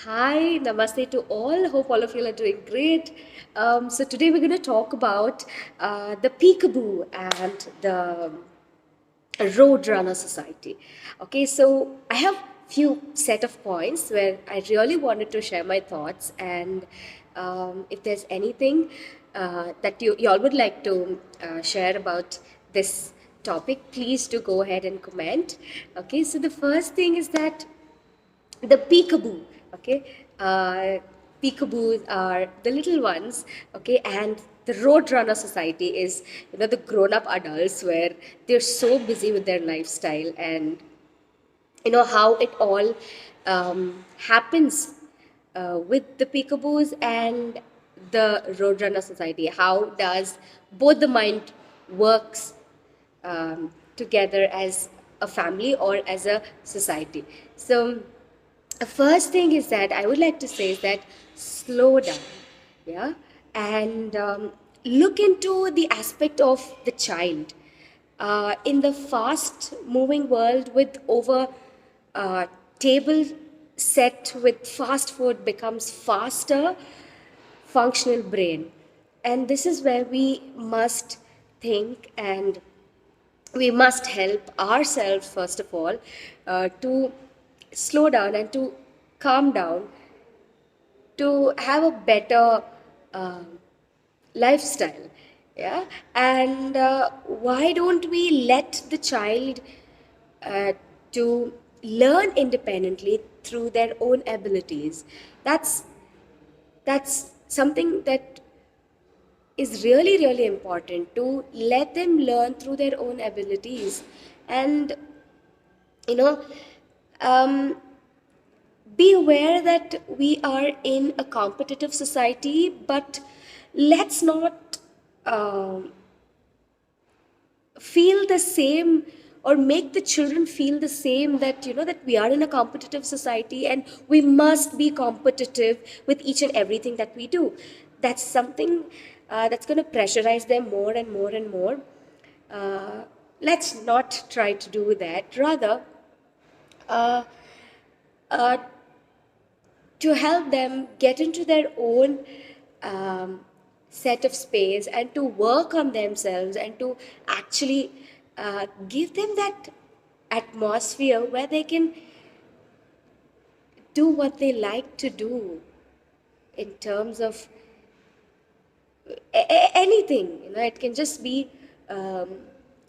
Hi, namaste to all. Hope all of you are doing great. So today we're going to talk about the peekaboo and the Roadrunner Society. Okay, so I have few set of points where I really wanted to share my thoughts, and if there's anything that y'all would like to share about this topic, please do go ahead and comment. Okay, so the first thing is that the peekaboo, okay, peekaboos are the little ones, okay, and the roadrunner society is, the grown-up adults where they're so busy with their lifestyle, and how it all happens with the peekaboos and the roadrunner society. How does both the mind works together as a family or as a society? So the first thing is that I would like to say is that slow down, yeah, and look into the aspect of the child. In the fast moving world with over uh, table set with fast food becomes faster functional brain, and this is where we must think, and we must help ourselves first of all to slow down and to calm down, to have a better uh, lifestyle. Yeah, and why don't we let the child uh, to learn independently through their own abilities? That's that's something that is really really important, to let them learn through their own abilities. And you know um, be aware that we are in a competitive society, but let's not um, feel the same or make the children feel the same, that that we are in a competitive society and we must be competitive with each and everything that we do. That's something that's going to pressurize them more and more and more. Let's not try to do that. Rather, uh, uh, to help them get into their own set of space and to work on themselves, and to actually give them that atmosphere where they can do what they like to do in terms of anything. It can just be um,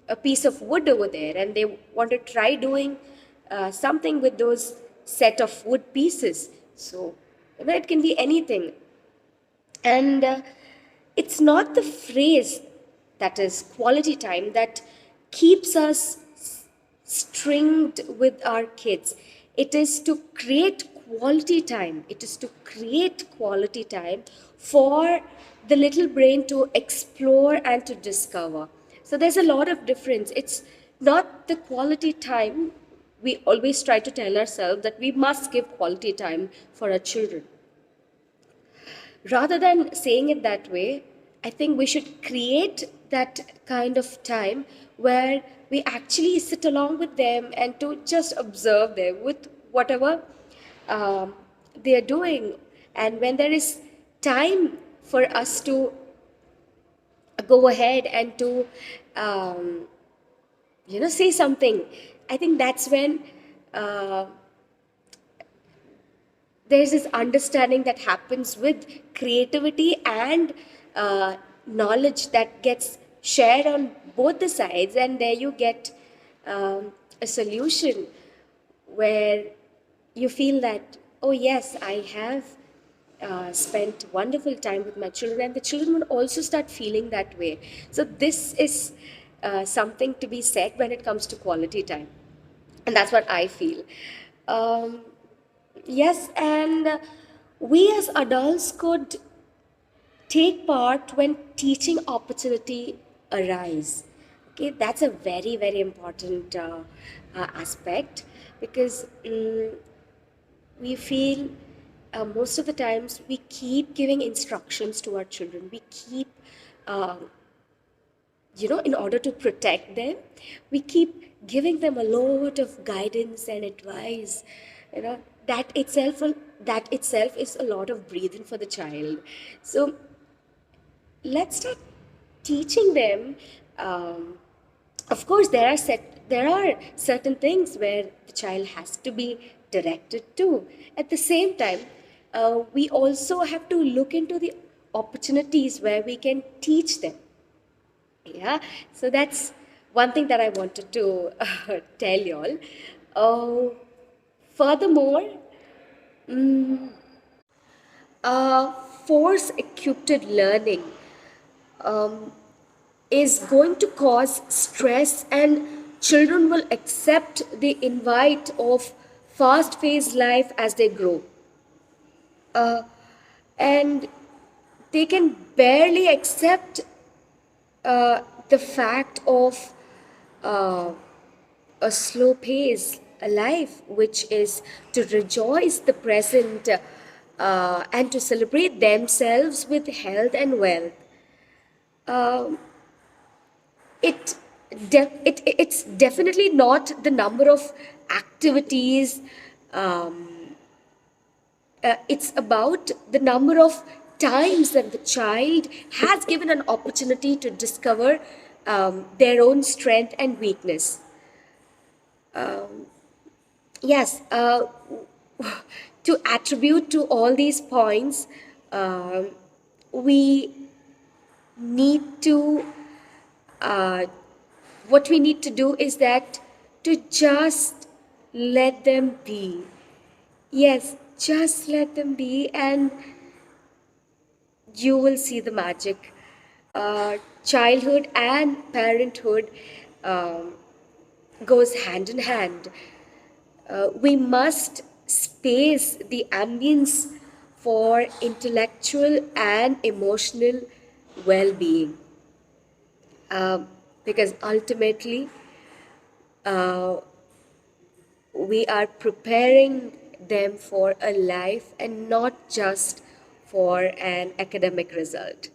a piece of wood over there, and they want to try doing something with those set of wood pieces. So it can be anything. And it's not the phrase, that is quality time, that keeps us stringed with our kids. It is to create quality time. It is to create quality time for the little brain to explore and to discover. So there's a lot of difference. It's not the quality time. We always try to tell ourselves that we must give quality time for our children. Rather than saying it that way, I think we should create that kind of time where we actually sit along with them and to just observe them with whatever they are doing. And when there is time for us to go ahead and to um, say something, I think that's when uh, there's this understanding that happens with creativity and knowledge that gets shared on both the sides, and there you get a solution where you feel that, oh yes, I have spent wonderful time with my children, and the children will also start feeling that way. So this is something to be said when it comes to quality time, and that's what I feel. um, Yes, and we as adults could take part when teaching opportunity arise. Okay, that's a very very important aspect, because we feel most of the times we keep giving instructions to our children. We keep uh, in order to protect them, we keep giving them a lot of guidance and advice, you know that itself that itself is a lot of breathing for the child. So let's start teaching them. um, of course there are certain things where the child has to be directed to. At the same time, we also have to look into the opportunities where we can teach them. Yeah, so that's one thing that I wanted to tell y'all. Furthermore, uh, force equipped learning um, is going to cause stress, and children will accept the invite of fast paced life as they grow. And they can barely accept the fact of uh, a slow pace, a life which is to rejoice the present and to celebrate themselves with health and wealth. It, it's definitely not the number of activities. It's about the number of times that the child has given an opportunity to discover their own strength and weakness. Yes, to attribute to all these points, um we need to, uh, what we need to do is that to just let them be. Yes, just let them be, and you will see the magic. Childhood and parenthood um, goes hand in hand. We must space the ambience for intellectual and emotional well being, because ultimately we are preparing them for a life and not just for an academic result.